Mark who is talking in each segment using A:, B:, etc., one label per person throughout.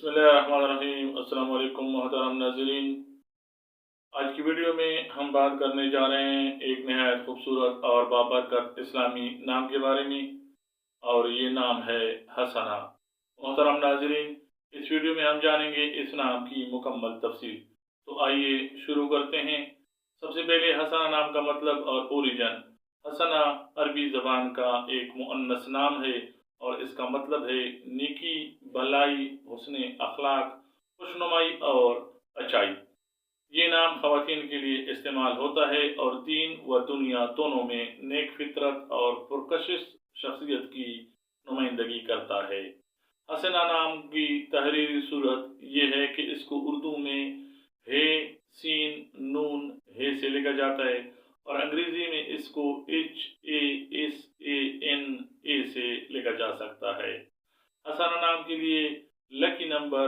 A: बिस्मिल्लाहिर्रहमानिर्रहीम। अस्सलाम वालेकुम मोहतरम नाज़रीन। आज की वीडियो में हम बात करने जा रहे हैं एक नहायत खूबसूरत और बाबरकत इस्लामी नाम के बारे में, और ये नाम है हसना। मोहतरम नाज़रीन, इस वीडियो में हम जानेंगे इस नाम की मुकम्मल तफसील। तो आइए शुरू करते हैं। सबसे पहले हसना नाम का मतलब और ओरिजिन। हसना अरबी ज़बान का एक मुअन्नस नाम है और इसका मतलब है नेकी, भलाई, हुस्न अखलाक, खुशनुमाई और अच्छाई। ये नाम खवातीन के लिए इस्तेमाल होता है और दीन व दुनिया दोनों में नेक फितरत और पुरकशिश शख्सियत की नुमाइंदगी करता है। हसना नाम की तहरीरी सूरत यह है कि इसको उर्दू में हे, सीन, नून, हे से लिखा जाता है और अंग्रेजी में इसको HASANA से लिखा जा सकता है। हसना नाम के लिए लकी नंबर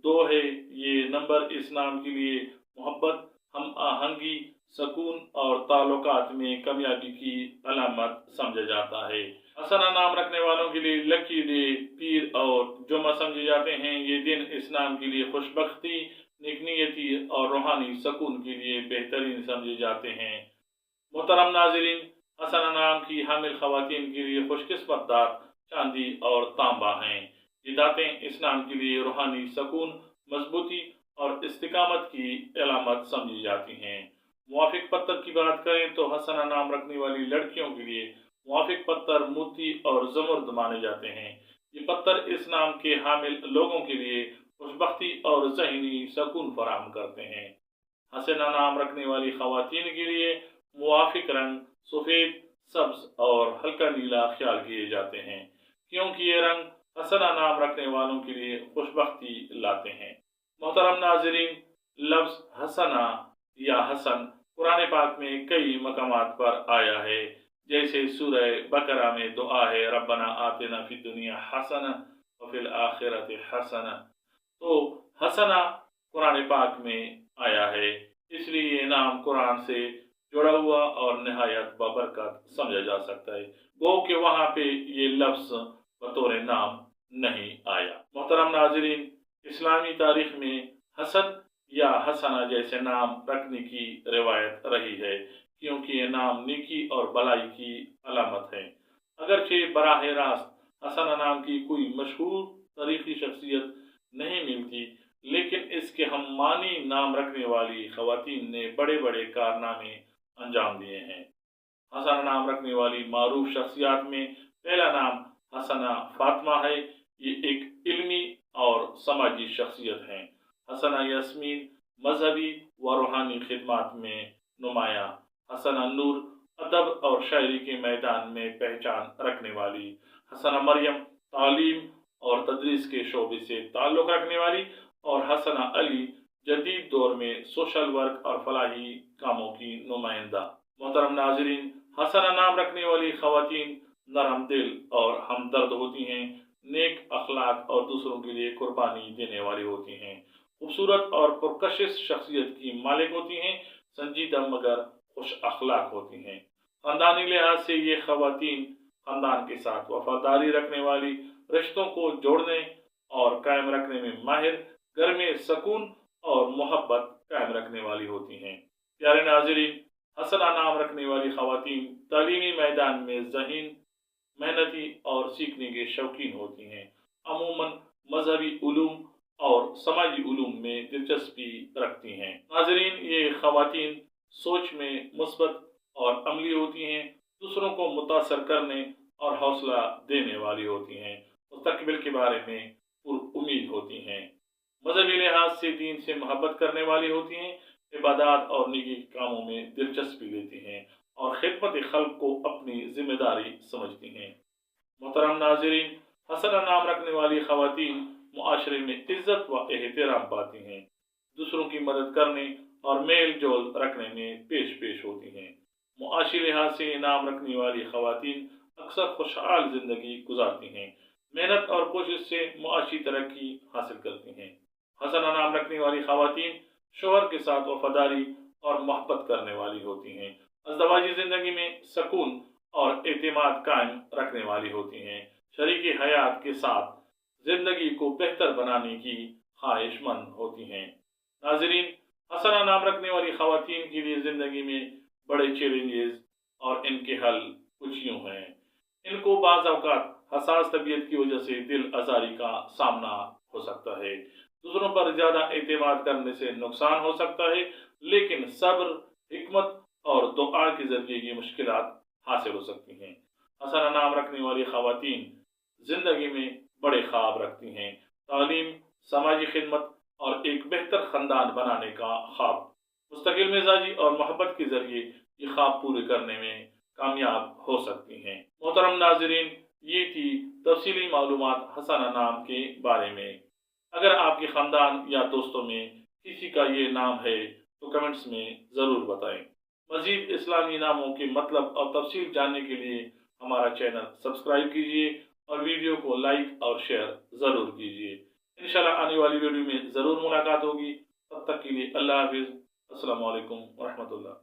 A: 2 है। ये नंबर इस नाम के लिए मोहब्बत, हम आहंगी, सुकून और ताल्लुकात में कामयाबी की अलामत समझा जाता है। हसना नाम रखने वालों के लिए लकी डे, पीर और जुमा समझे जाते हैं। ये दिन इस नाम के लिए खुशबख्ती, नेकनीयती और रूहानी सुकून के लिए बेहतरीन समझे जाते हैं। मोहतरम नाज़रीन, हसना नाम की हामिल खवातीन के लिए खुशकिस्मत दात चांदी और तांबा हैं। ये दातें इस नाम के लिए रूहानी सुकून, मजबूती और इस्तिकामत की अलामत समझी जाती हैं। मुवाफिक पत्थर की बात करें तो हसना नाम रखने वाली लड़कियों के लिए मुवाफिक पत्थर मोती और जमुर्द माने जाते हैं। ये पत्थर इस नाम के हामिल लोगों के लिए खुशबख्ती और ज़हनी सुकून फराहम करते हैं। हसना नाम रखने वाली खवातीन के लिए मुवाफिक रंग सफ़ेद, सब्ज और हल्का नीला ख्याल किए जाते हैं, क्योंकि ये रंग हसना नाम रखने वालों के लिए खुशबख्ती लाते हैं। मोहतरम नाज़रीन, लफ्ज़ हसना या हसन कुरान पाक में कई मकामात पर आया है, जैसे सूरह बकरा में दुआ है रब्बना आतिना फिद दुनिया हसना व फिल आखिरति हसना। तो हसना कुरान पाक में आया है, इसलिए ये नाम कुरान से जुड़ा हुआ और नहायत बाबरकत समझा जा सकता है। गो कि वहाँ पे ये लफ्ज़ बतौर नाम नहीं आया। मोहतरम नाज़रीन, इस्लामी तारीख में हसन या हसना जैसे नाम रखने की रिवायत रही है, क्योंकि ये नाम नेकी और भलाई की अलामत है। अगरचे बराह रास्त हसना नाम की कोई मशहूर तारीखी शख्सियत नहीं मिलती, लेकिन इसके हम मानी नाम रखने वाली खवातीन ने बड़े बड़े कारनामे अंजाम दिए हैं। हसना नाम रखने वाली मारूफ शख्सियात में पहला नाम हसना फातिमा है। ये एक इल्मी और समाजी शख्सियत हैं। हसना यास्मीन मजहबी व रूहानी खिदमात में नुमाया। हसना नूर अदब और शायरी के मैदान में पहचान रखने वाली। हसना मरियम तालीम और तदरीस के शोबे से ताल्लुक़ रखने वाली। और हसना अली जदीद दौर में सोशल वर्क और फलाही कामों की नुमाइंदा। मोहतरम नाज़रीन, हसना नाम रखने वाली खवातीन नरम दिल और हमदर्द होती हैं, नेक अखलाक और दूसरों के लिए कुर्बानी देने वाली होती हैं, खूबसूरत और पुरकशिश शख्सियत की मालिक होती हैं, संजीदा मगर खुश अखलाक होती हैं। ख़ानदानी लिहाज से ये खवातीन ख़ानदान के साथ वफादारी रखने वाली, रिश्तों को जोड़ने और कायम रखने में माहिर, घर में सुकून और मोहब्बत कायम रखने वाली होती हैं। प्यारे नाज़रीन, हसना नाम रखने वाली खवातीन तालीमी मैदान में ज़हीन, मेहनती और सीखने के शौकीन होती हैं। अमूमन मजहबी उलूम और समाजी उलूम में दिलचस्पी रखती हैं। नाज़रीन, ये खवातीन सोच में मुस्बत और अमली होती हैं, दूसरों को मुतासर करने और हौसला देने वाली होती हैं, मुस्तकबिल के बारे में पुरुम्मीद होती हैं, मजहबी लिहाज से दीन से मोहब्बत करने वाली होती हैं, इबादत और नेकी के कामों में दिलचस्पी लेती हैं और खिदमत खल्क को अपनी जिम्मेदारी समझती हैं। मोहतरम नाज़रीन, हसना नाम रखने वाली खवातीन मुआशरे में इज्जत व एहतराम पाती हैं, दूसरों की मदद करने और मेल जोल रखने में पेश होती हैं। मुआशी लिहाज से नाम रखने वाली खवातीन अक्सर खुशहाल जिंदगी गुजारती हैं, मेहनत और कोशिश से मुआशी तरक्की हासिल करती हैं। हसना नाम रखने वाली खवातीन शोहर के साथ वफादारी और मोहब्बत करने वाली होती हैं, अज़दवाजी जिंदगी में सुकून और एतमाद कायम रखने वाली होती हैं, शरीक हयात के साथ जिंदगी को बेहतर बनाने की ख्वाहिशमंद होती हैं। नाजरीन, हसना नाम रखने वाली खवातीन के लिए ज़िंदगी में बड़े चैलेंजेस और इनके हल कुछ यूँ हैं। इनको बाज़ औक़ात हसास तबीयत की वजह से दिल आज़ारी का सामना हो सकता है। दूसरों पर ज़्यादा एतमाद करने से नुकसान हो सकता है, लेकिन सब्र, हिकमत और दुआ के ज़रिए ये मुश्किलात हासिल हो सकती हैं। हसना नाम रखने वाली खवातीन ज़िंदगी में बड़े ख्वाब रखती हैं। तालीम, समाजी खिदमत और एक बेहतर ख़ानदान बनाने का ख्वाब। मुस्तकिल मिजाजी और मोहब्बत के ज़रिए ये ख्वाब पूरे करने में कामयाब हो सकती हैं। मोहतरम नाज़रीन, ये थी तफसीली मालूमात हसना नाम के बारे में। अगर आपके ख़ानदान या दोस्तों में किसी का ये नाम है तो कमेंट्स में ज़रूर बताएं। मज़ीद इस्लामी नामों के मतलब और तफसील जानने के लिए हमारा चैनल सब्सक्राइब कीजिए और वीडियो को लाइक और शेयर ज़रूर कीजिए। इंशाल्लाह आने वाली वीडियो में ज़रूर मुलाकात होगी। तब तक के लिए अल्लाह हाफ़िज़। अस्सलामु अलैकुम व रहमतुल्लाह।